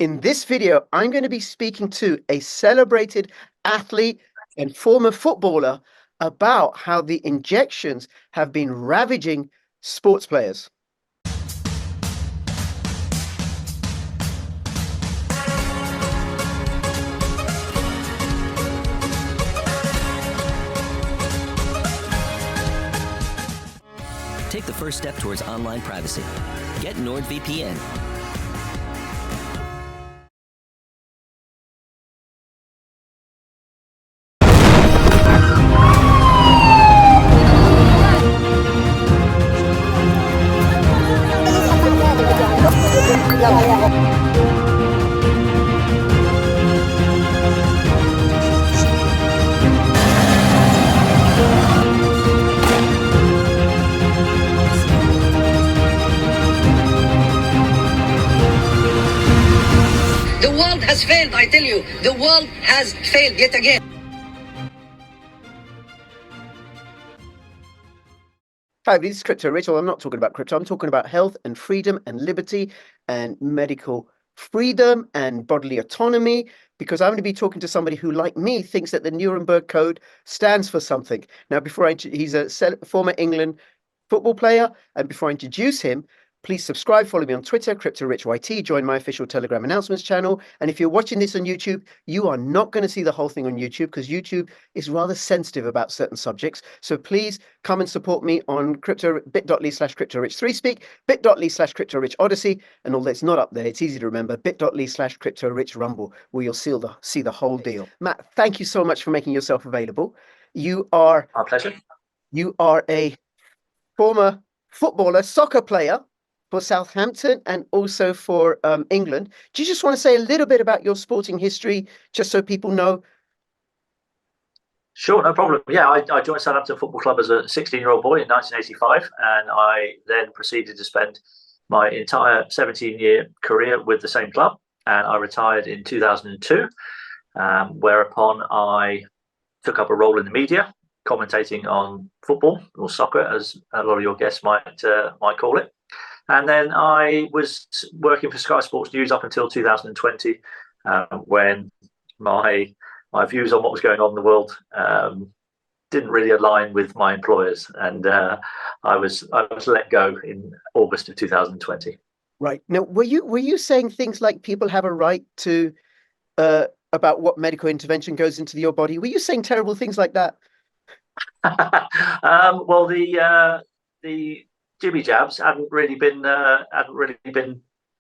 In this video, I'm going to be speaking to a celebrated athlete and former footballer about how the injections have been ravaging sports players. Take the first step towards online privacy. Get NordVPN. The world has failed, I tell you. The world has failed yet again. Hi, this is Crypto Rich. Well, I'm not talking about crypto. I'm talking about health and freedom and liberty and medical freedom and bodily autonomy, because I'm going to be talking to somebody who, like me, thinks that the Nuremberg Code stands for something. Now, he's a former England football player, and before I introduce him, please subscribe, follow me on Twitter, CryptoRichYT, join my official Telegram announcements channel. And if you're watching this on YouTube, you are not going to see the whole thing on YouTube because YouTube is rather sensitive about certain subjects. So please come and support me on bit.ly/CryptoRich3Speak, bit.ly/CryptoRichOdyssey, and all that's not up there, it's easy to remember, bit.ly/CryptoRichRumble, where you'll see the whole deal. Matt, thank you so much for making yourself available. Our pleasure. You are a former footballer, soccer player for Southampton and also for England. Do you just want to say a little bit about your sporting history, just so people know? Sure, no problem. Yeah, I joined Southampton Football Club as a 16-year-old boy in 1985, and I then proceeded to spend my entire 17-year career with the same club, and I retired in 2002, whereupon I took up a role in the media, commentating on football or soccer, as a lot of your guests might call it. And then I was working for Sky Sports News up until 2020, when my views on what was going on in the world didn't really align with my employers, and I was let go in August of 2020. Right. Now, were you saying things like people have a right to about what medical intervention goes into your body? Were you saying terrible things like that? Well, the jibby jabs hadn't really been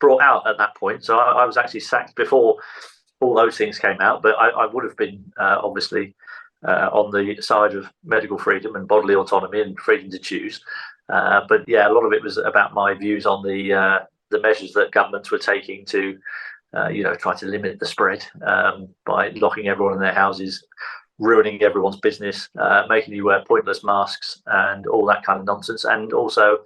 brought out at that point, so I was actually sacked before all those things came out. But I would have been obviously on the side of medical freedom and bodily autonomy and freedom to choose. But yeah, a lot of it was about my views on the measures that governments were taking to try to limit the spread by locking everyone in their houses, ruining everyone's business, making you wear pointless masks and all that kind of nonsense, and also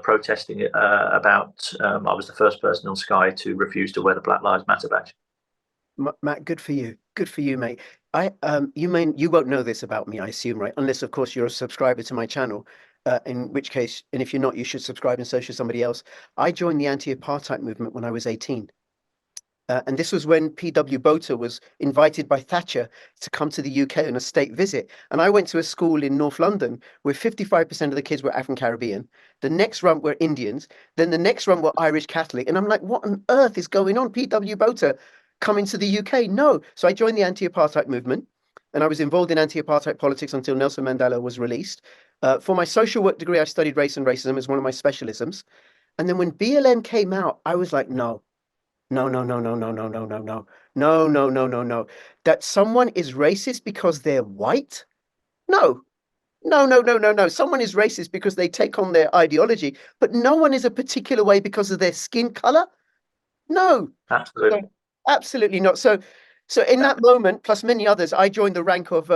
protesting about I was the first person on Sky to refuse to wear the Black Lives Matter badge. Matt, good for you, mate. You won't know this about me, I assume, right? Unless, of course, you're a subscriber to my channel, in which case, and if you're not, you should subscribe, and so should somebody else. I joined the anti-apartheid movement when I was 18. And this was when P.W. Botha was invited by Thatcher to come to the UK on a state visit. And I went to a school in North London where 55% of the kids were African Caribbean. The next run were Indians. Then the next run were Irish Catholic. And I'm like, what on earth is going on? P.W. Botha coming to the UK? No. So I joined the anti-apartheid movement, and I was involved in anti-apartheid politics until Nelson Mandela was released. For my social work degree, I studied race and racism as one of my specialisms. And then when BLM came out, I was like, no. No. That someone is racist because they're white? No. Someone is racist because they take on their ideology, but no one is a particular way because of their skin color? No. Absolutely. So, absolutely not. So in that moment, plus many others, I joined the rank of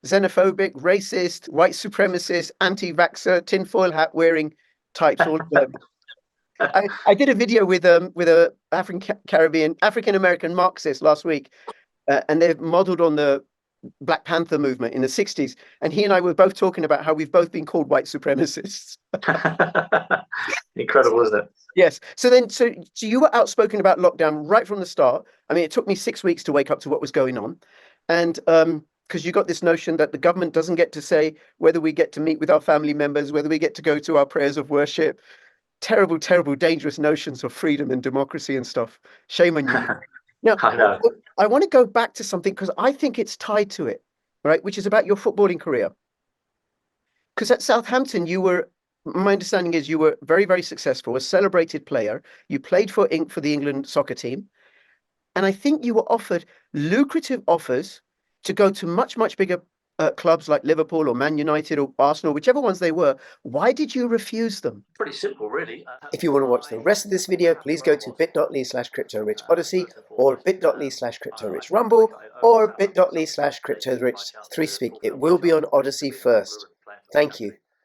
xenophobic, racist, white supremacist, anti-vaxxer, tinfoil hat wearing types, all of them. I did a video with a African American Marxist last week, and they've modeled on the Black Panther movement in the 60s. And he and I were both talking about how we've both been called white supremacists. Incredible, isn't it? Yes. So you were outspoken about lockdown right from the start. I mean, it took me 6 weeks to wake up to what was going on. And because you got this notion that the government doesn't get to say whether we get to meet with our family members, whether we get to go to our prayers of worship. Terrible, terrible, dangerous notions of freedom and democracy and stuff. Shame on you. Now, I know. I want to go back to something because I think it's tied to it, right? Which is about your footballing career. Because at Southampton, my understanding is you were very, very successful, a celebrated player. You played for the England soccer team. And I think you were offered lucrative offers to go to much, much bigger clubs like Liverpool or Man United or Arsenal, whichever ones they were. Why did you refuse them? Pretty simple, really. If you want to watch the rest of this video, please go to bit.ly/CryptoRichOdyssey or bit.ly/CryptoRichRumble or bit.ly/CryptoRichThreespeak. It will be on Odyssey first. Thank you.